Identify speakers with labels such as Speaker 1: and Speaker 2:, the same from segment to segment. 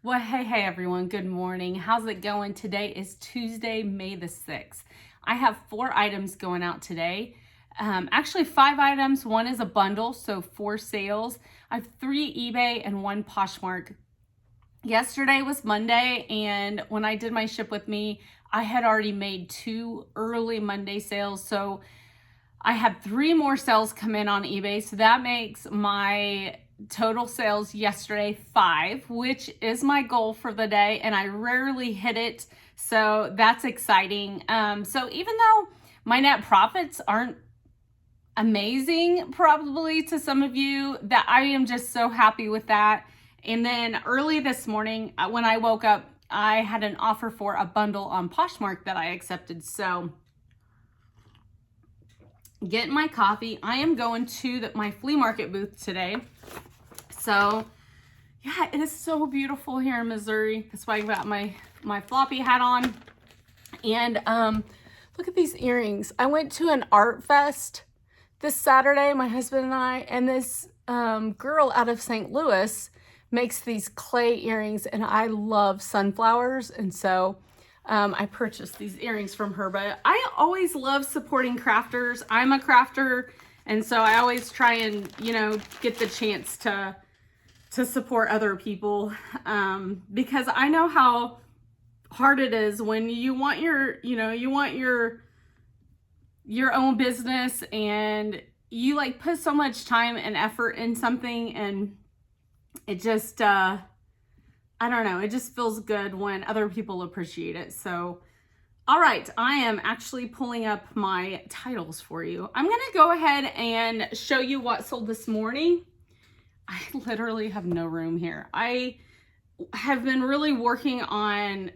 Speaker 1: Well, hey everyone, good morning. How's it going? Today is Tuesday, May the 6th. I have 4 items going out today. Actually 5 items. One is a bundle, so 4 sales. I have 3 eBay and 1 Poshmark. Yesterday was Monday, and when I did my ship with me, I had already made 2 early Monday sales, so I had 3 more sales come in on eBay, so that makes my total sales yesterday 5, which is my goal for the day, and I rarely hit it, so that's exciting. So even though my net profits aren't amazing probably to some of you, that I am just so happy with that. And then early this morning when I woke up, I had an offer for a bundle on Poshmark that I accepted. So getting my coffee. I am going to my flea market booth today. So yeah, it is so beautiful here in Missouri. That's why I got my floppy hat on. And look at these earrings. I went to an art fest this Saturday, my husband and I, and this girl out of St. Louis makes these clay earrings, and I love sunflowers, and so I purchased these earrings from her. But I always love supporting crafters. I'm a crafter, and so I always try and, get the chance to support other people, because I know how hard it is when you want your own business, and you put so much time and effort in something, and it just I don't know, it just feels good when other people appreciate it. So all right, I am actually pulling up my titles for you. I'm gonna go ahead and show you what sold this morning. I literally have no room here. I have been really working on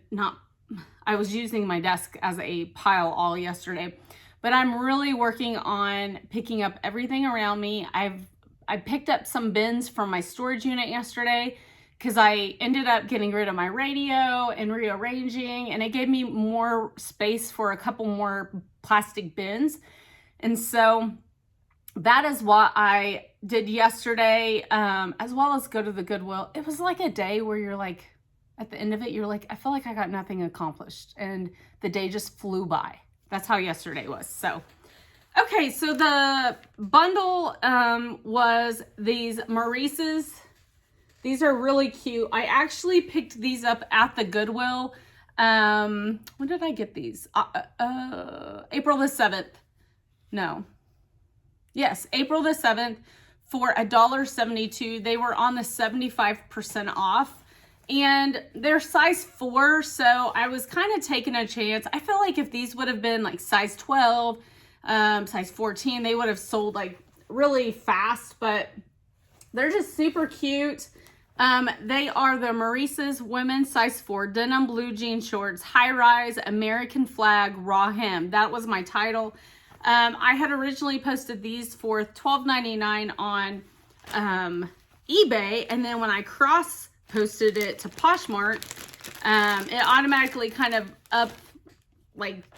Speaker 1: I was using my desk as a pile all yesterday, but I'm really working on picking up everything around me. I picked up some bins from my storage unit yesterday because I ended up getting rid of my radio and rearranging, and it gave me more space for a couple more plastic bins. And so that is what I did yesterday, as well as go to the Goodwill. It was like a day where you're like, at the end of it, you're like, I feel like I got nothing accomplished, and the day just flew by. That's how yesterday was. So, okay, so the bundle was these Maurices. These are really cute. I actually picked these up at the Goodwill. When did I get these? April the 7th. No. Yes, April the 7th for $1.72. They were on the 75% off. And they're size 4, so I was kind of taking a chance. I feel like if these would have been like size 12, size 14, they would have sold like really fast, but they're just super cute. They are the Maurices women's size 4 denim blue jean shorts, high rise American flag raw hem. That was my title. I had originally posted these for $12.99 on eBay, and then when I posted it to Poshmark, it automatically kind of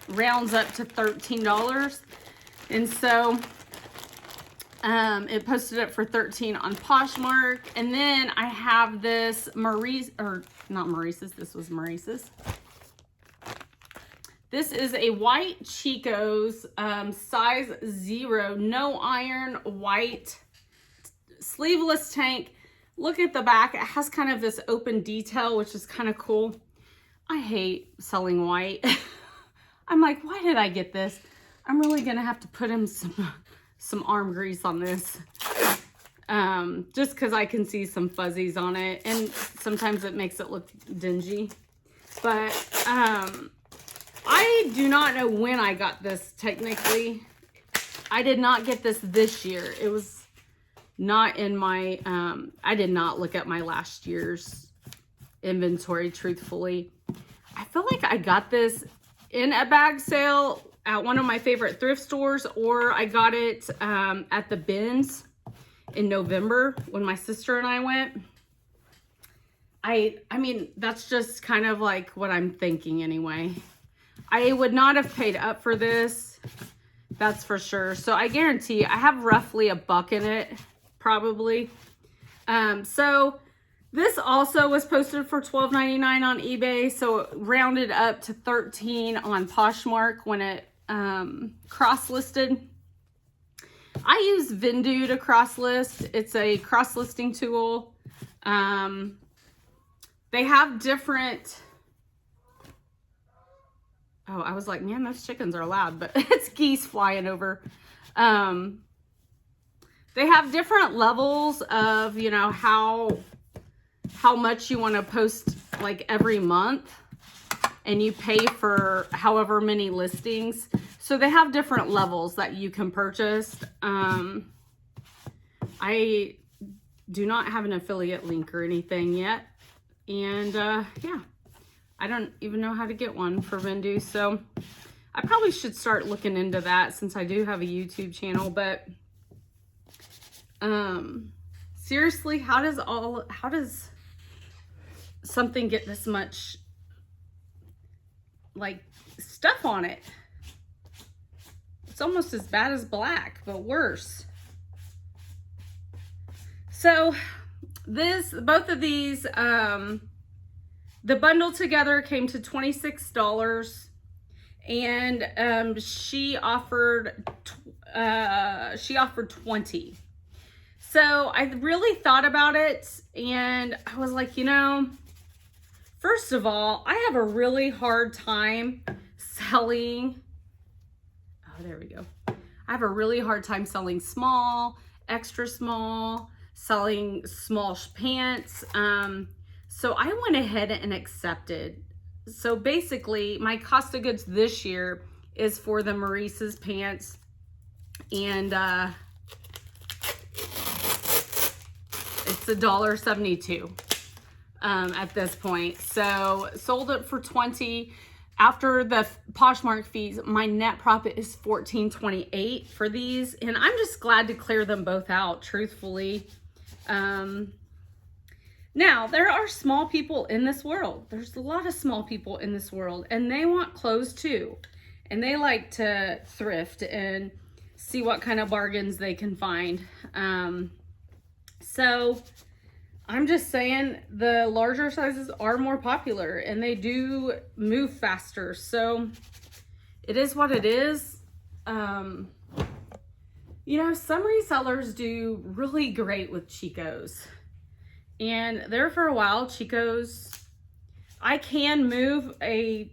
Speaker 1: rounds up to $13. And so it posted it for $13 on Poshmark. And then I have this not Maurice's, this was Maurice's. This is a white Chico's, size 0, no iron, white, sleeveless tank. Look at the back. It has kind of this open detail, which is kind of cool. I hate selling white. I'm like, why did I get this? I'm really going to have to put in some arm grease on this. Just because I can see some fuzzies on it. And sometimes it makes it look dingy. But I do not know when I got this technically. I did not get this year. It was not in my, I did not look at my last year's inventory, truthfully. I feel like I got this in a bag sale at one of my favorite thrift stores, or I got it at the bins in November when my sister and I went. I mean, that's just kind of like what I'm thinking anyway. I would not have paid up for this, that's for sure. So I guarantee I have roughly $1 in it. Probably. So This also was posted for $12.99 on eBay, so it rounded up to $13 on Poshmark when it cross-listed. I use Vindu to cross-list. It's a cross-listing tool. They have different... Oh, I was like, man, those chickens are loud, but it's geese flying over. They have different levels of, you know, how much you want to post like every month, and you pay for however many listings. So they have different levels that you can purchase. I do not have an affiliate link or anything yet. And yeah, I don't even know how to get one for Vindu. So I probably should start looking into that since I do have a YouTube channel. But seriously, how does something get this much like stuff on it? It's almost as bad as black, but worse. So both of these, the bundle together came to $26, and she offered 20. So I really thought about it, and I was like, you know, first of all, I have a really hard time selling. Oh, there we go. I have a really hard time selling small, extra small, selling small pants. So I went ahead and accepted. So basically, my cost of goods this year is for the Maurices pants, and it's $1.72 at this point. So sold it for $20. After the Poshmark fees, my net profit is $14.28 for these, and I'm just glad to clear them both out, truthfully. Now, there are small people in this world. There's a lot of small people in this world, and they want clothes too. And they like to thrift and see what kind of bargains they can find. So I'm just saying the larger sizes are more popular, and they do move faster. So it is what it is. You know, some resellers do really great with Chico's. And there for a while, Chico's, I can move a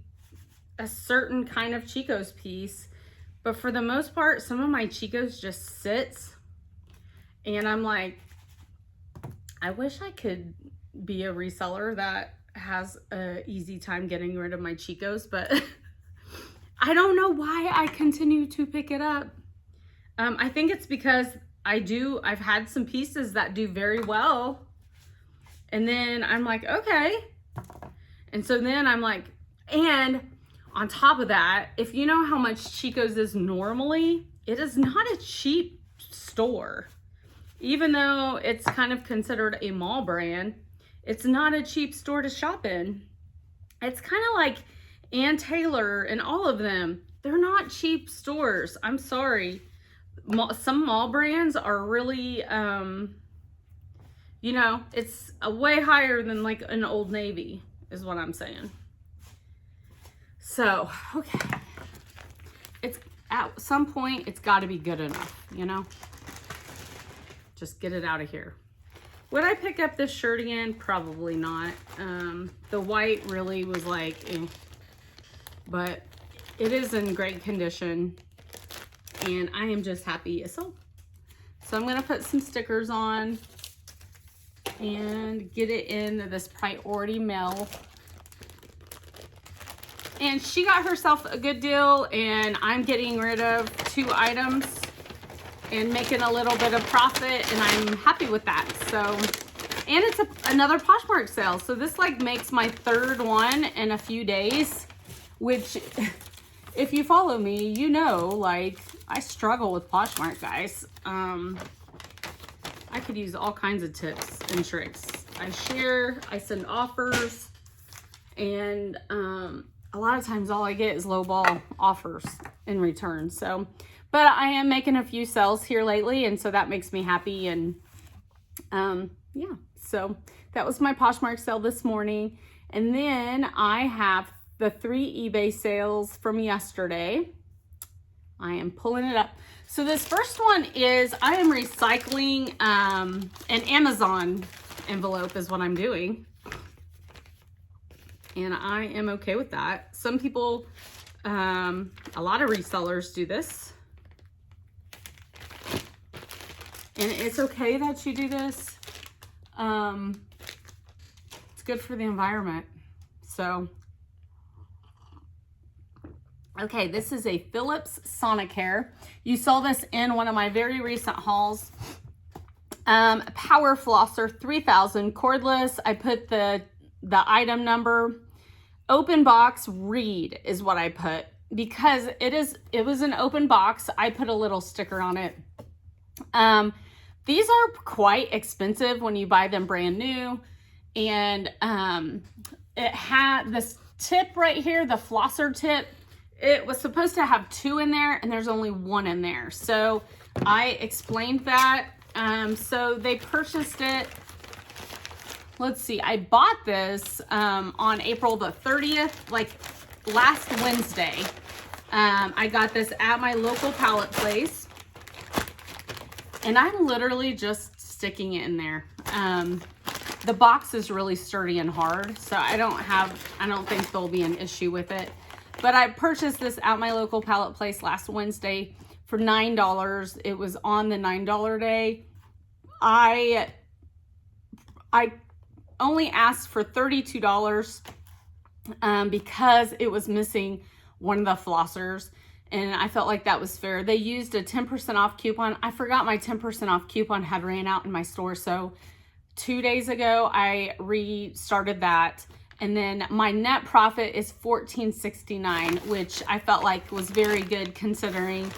Speaker 1: certain kind of Chico's piece, but for the most part, some of my Chico's just sits. And I'm like, I wish I could be a reseller that has an easy time getting rid of my Chico's, but I don't know why I continue to pick it up. I think it's because I've had some pieces that do very well, and then I'm like, okay. And so then I'm like, and on top of that, if you know how much Chico's is normally, it is not a cheap store. Even though it's kind of considered a mall brand, it's not a cheap store to shop in. It's kind of like Ann Taylor and all of them. They're not cheap stores. I'm sorry. Some mall brands are really, you know, it's a way higher than like an Old Navy is what I'm saying. So, okay. It's at some point, it's got to be good enough, you know? Just get it out of here. Would I pick up this shirt again? Probably not. The white really was like, eh. But it is in great condition, and I am just happy it sold. So I'm gonna put some stickers on and get it in this priority mail. And she got herself a good deal, and I'm getting rid of 2 items and making a little bit of profit, and I'm happy with that. So, and it's another Poshmark sale. So this like makes my 3rd one in a few days, which if you follow me, you know, like I struggle with Poshmark, guys. I could use all kinds of tips and tricks. I send offers, and a lot of times all I get is lowball offers in return. So, but I am making a few sales here lately, and so that makes me happy. And yeah, So that was my Poshmark sale this morning. And then I have the 3 eBay sales from yesterday. I am pulling it up. So this first one is, I am recycling an Amazon envelope is what I'm doing. And I am okay with that. Some people, a lot of resellers do this. And it's okay that you do this. It's good for the environment. So, okay, this is a Philips Sonicare. You saw this in one of my very recent hauls. Power Flosser 3000 cordless. I put the item number. Open box read is what I put because it was an open box. I put a little sticker on it. These are quite expensive when you buy them brand new. And it had this tip right here, the flosser tip. It was supposed to have 2 in there and there's only 1 in there. So I explained that. So they purchased it. Let's see, I bought this on April the 30th, like last Wednesday. I got this at my local pallet place. And I'm literally just sticking it in there. The box is really sturdy and hard, so I don't think there'll be an issue with it. But I purchased this at my local pallet place last Wednesday for $9. It was on the $9 day. I only asked for $32 because it was missing one of the flossers. And I felt like that was fair. They used a 10% off coupon. I forgot my 10% off coupon had ran out in my store. So 2 days ago, I restarted that. And then my net profit is $14.69, which I felt like was very good considering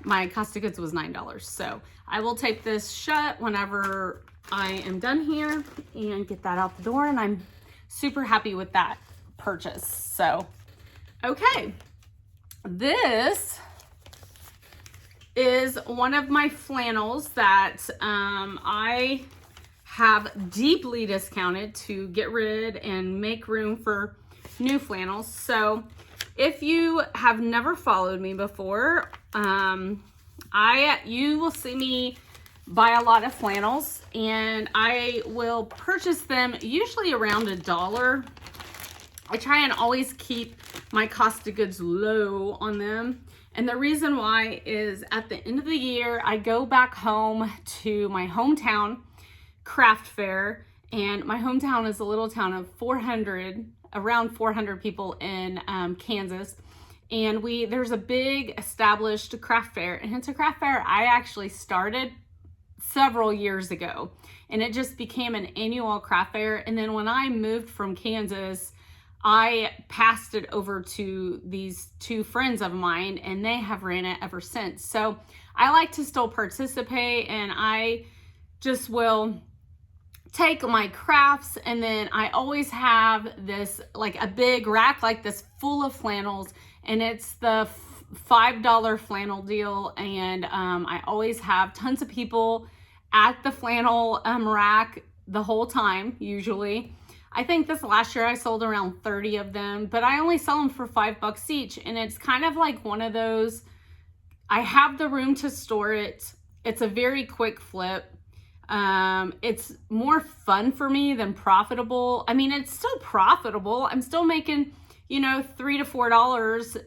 Speaker 1: my cost of goods was $9. So I will tape this shut whenever I am done here and get that out the door. And I'm super happy with that purchase. So, okay. This is one of my flannels that I have deeply discounted to get rid and make room for new flannels. So if you have never followed me before, you will see me buy a lot of flannels and I will purchase them usually around $1. I try and always keep my cost of goods low on them. And the reason why is at the end of the year, I go back home to my hometown craft fair. And my hometown is a little town of around 400 people in Kansas. And there's a big established craft fair. And it's a craft fair I actually started several years ago. And it just became an annual craft fair. And then when I moved from Kansas, I passed it over to these 2 friends of mine and they have ran it ever since. So I like to still participate and I just will take my crafts and then I always have this like a big rack like this full of flannels and it's the $5 flannel deal. And I always have tons of people at the flannel rack the whole time usually. I think this last year I sold around 30 of them, but I only sell them for $5 each. And it's kind of like one of those, I have the room to store it. It's a very quick flip. It's more fun for me than profitable. I mean, it's still profitable. I'm still making, $3 to $4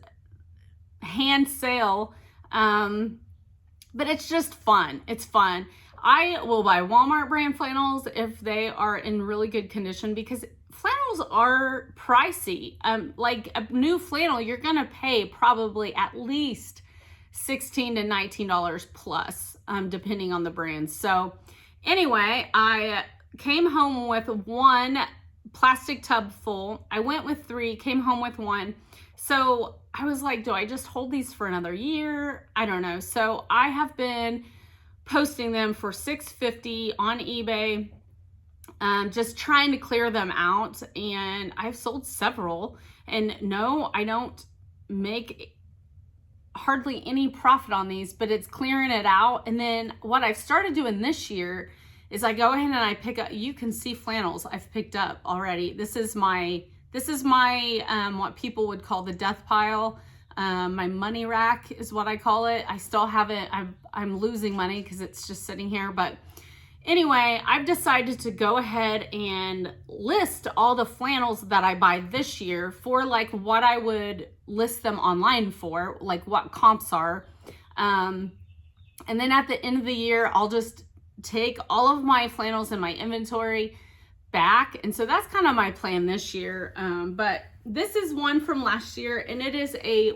Speaker 1: hand sale. But it's just fun. It's fun. I will buy Walmart brand flannels if they are in really good condition because flannels are pricey. Like a new flannel, you're gonna pay probably at least $16 to $19 plus, depending on the brand. So anyway, I came home with 1 plastic tub full. I went with 3, came home with 1. So I was like, do I just hold these for another year? I don't know. So I have been posting them for $6.50 on eBay, just trying to clear them out. And I've sold several. And no, I don't make hardly any profit on these, but it's clearing it out. And then what I've started doing this year is I go ahead and I pick up, you can see flannels I've picked up already. This is my what people would call the death pile. My money rack is what I call it. I still haven't, I'm losing money because it's just sitting here. But anyway, I've decided to go ahead and list all the flannels that I buy this year for like what I would list them online for, like what comps are. And then at the end of the year, I'll just take all of my flannels in my inventory back. And so that's kind of my plan this year. But this is one from last year, and it is a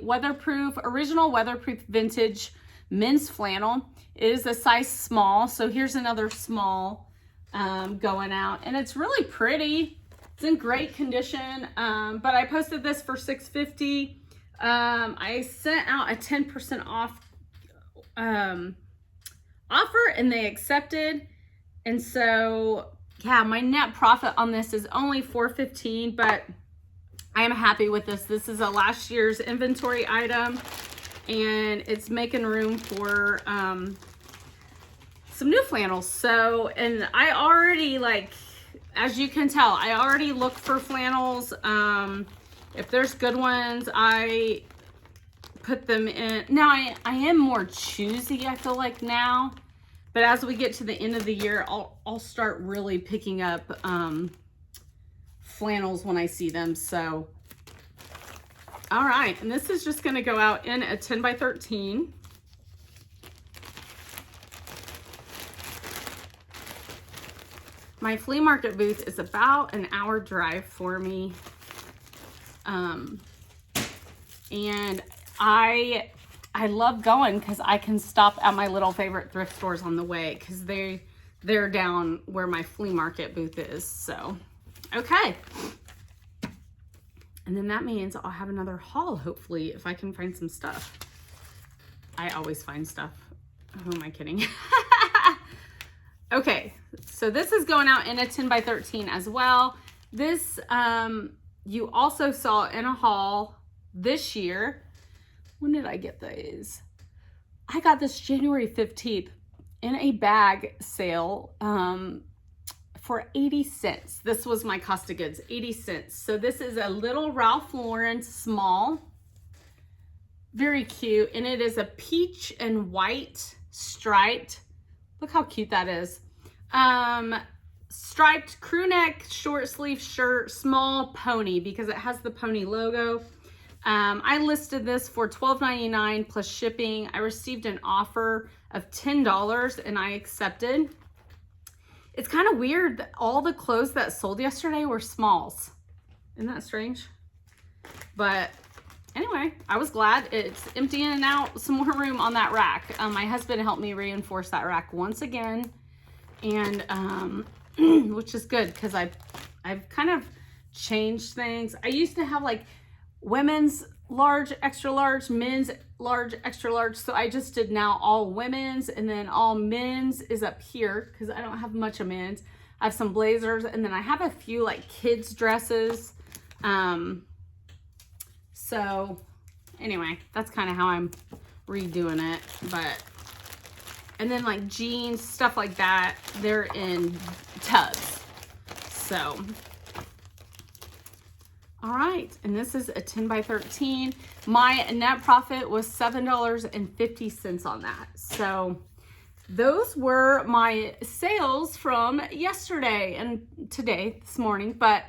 Speaker 1: original weatherproof vintage men's flannel. It is a size small. So here's another small going out, and it's really pretty. It's in great condition. But I posted this for $6.50. I sent out a 10% off offer, and they accepted. And so yeah, my net profit on this is only $4.15, but I am happy with this. This is a last year's inventory item, and it's making room for some new flannels. So, and I already, like, as you can tell, I already look for flannels. If there's good ones, I put them in. Now I am more choosy, I feel like now, but as we get to the end of the year, I'll start really picking up flannels when I see them. So all right, and this is just going to go out in a 10 by 13. My flea market booth is about an hour drive for me, and I love going because I can stop at my little favorite thrift stores on the way, because they're down where my flea market booth is. So, okay. And then that means I'll have another haul, hopefully, if I can find some stuff. I always find stuff. Who am I kidding? Okay, so this is going out in a 10 by 13 as well. This, you also saw in a haul this year. When did I get these? I got this January 15th in a bag sale for 80 cents. This was my cost of goods, 80 cents. So this is a little Ralph Lauren small, very cute. And it is a peach and white striped. Look how cute that is. Striped crew neck, short sleeve shirt, small pony, because it has the pony logo. I listed this for $12.99 plus shipping. I received an offer of $10 and I accepted. It's kind of weird that all the clothes that sold yesterday were smalls. Isn't that strange? But anyway, I was glad. It's emptying out some more room on that rack. My husband helped me reinforce that rack once again, and which is good because I've kind of changed things. I used to have like women's large, extra large, men's large, extra large. So I just did now all women's, and then all men's is up here because I don't have much of men's. I have some blazers, and then I have a few like kids dresses. So anyway, that's kind of how I'm redoing it. But, and then like jeans, stuff like that, they're in tubs. So all right, and this is a 10 by 13. My net profit was $7.50 on that. So those were my sales from yesterday and today, this morning. But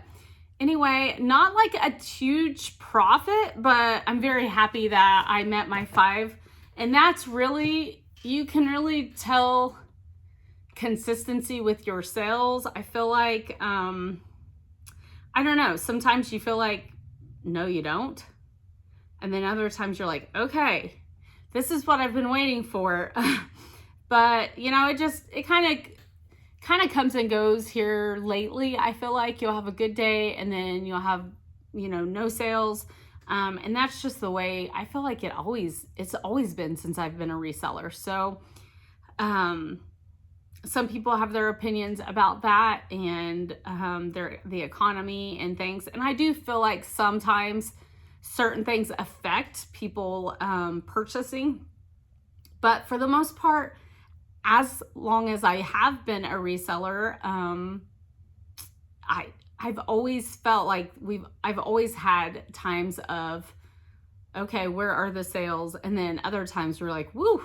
Speaker 1: anyway, not like a huge profit, but I'm very happy that I met my 5. And that's really, you can really tell consistency with your sales. I feel like, I don't know, sometimes you feel like, no, you don't. And then other times you're like, okay, this is what I've been waiting for. But, you know, it kind of comes and goes here lately. I feel like you'll have a good day and then you'll have, you know, no sales. And that's just the way I feel like it's always been since I've been a reseller. So, some people have their opinions about that and the economy and things. And I do feel like sometimes certain things affect people purchasing. But for the most part, as long as I have been a reseller, I've always felt like I've always had times of, okay, where are the sales? And then other times we're like, woo,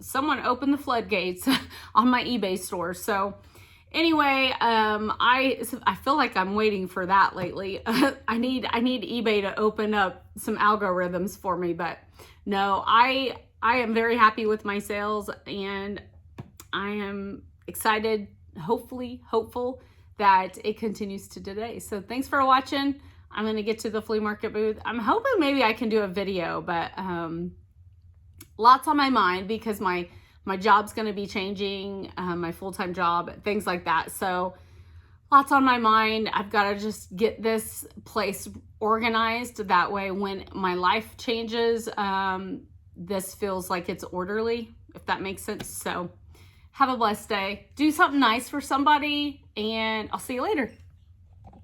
Speaker 1: someone opened the floodgates on my eBay store. So anyway, I feel like I'm waiting for that lately. I need eBay to open up some algorithms for me, but no, I am very happy with my sales, and I am excited, hopeful that it continues to today. So thanks for watching. I'm going to get to the flea market booth. I'm hoping maybe I can do a video, but lots on my mind because my job's going to be changing, my full-time job, things like that. So lots on my mind. I've got to just get this place organized. That way when my life changes, this feels like it's orderly, if that makes sense. So have a blessed day. Do something nice for somebody, and I'll see you later.